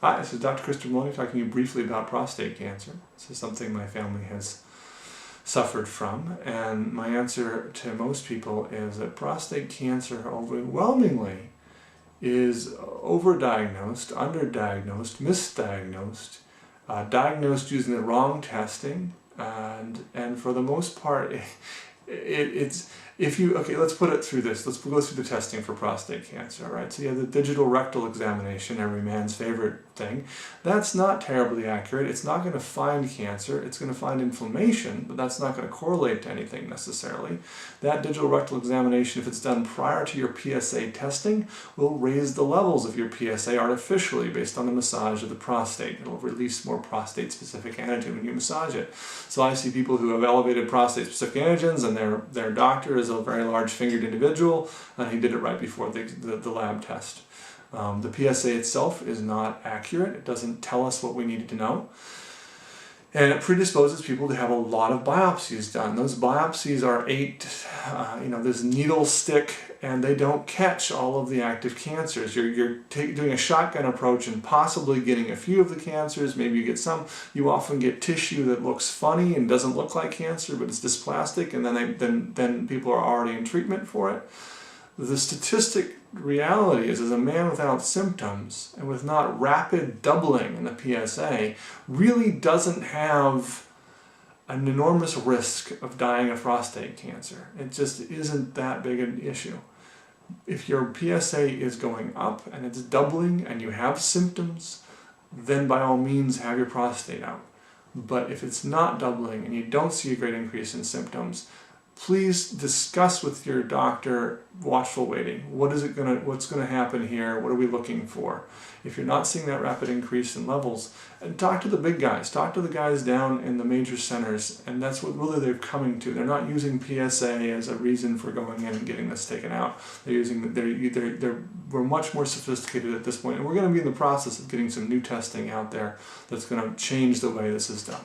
Hi, this is Dr. Maloney talking to you briefly about prostate cancer. This is something my family has suffered from, and my answer to most people is that prostate cancer overwhelmingly is overdiagnosed, underdiagnosed, misdiagnosed, diagnosed using the wrong testing, and for the most part, okay, let's put it through this. Let's go through the testing for prostate cancer, right? So you have the digital rectal examination, every man's favorite thing. That's not terribly accurate. It's not going to find cancer. It's going to find inflammation, but that's not going to correlate to anything necessarily. That digital rectal examination, if it's done prior to your PSA testing, will raise the levels of your PSA artificially based on the massage of the prostate. It'll release more prostate-specific antigen when you massage it. So I see people who have elevated prostate-specific antigens, and their doctor is a very large-fingered individual, and he did it right before the lab test. The PSA itself is not accurate. It doesn't tell us what we needed to know. And it predisposes people to have a lot of biopsies done. Those biopsies are this needle stick, and they don't catch all of the active cancers. You're doing a shotgun approach and possibly getting a few of the cancers. Maybe you get some. You often get tissue that looks funny and doesn't look like cancer, but it's dysplastic, and then people are already in treatment for it. The statistic reality is a man without symptoms and with not rapid doubling in the PSA really doesn't have an enormous risk of dying of prostate cancer. It just isn't that big an issue. If your PSA is going up and it's doubling and you have symptoms, then by all means have your prostate out. But if it's not doubling and you don't see a great increase in symptoms, please discuss with your doctor watchful waiting. What's going to happen here? What are we looking for? If you're not seeing that rapid increase in levels, and talk to the big guys. Talk to the guys down in the major centers, and that's what really they're coming to. They're not using PSA as a reason for going in and getting this taken out. We're much more sophisticated at this point, and we're going to be in the process of getting some new testing out there that's going to change the way this is done.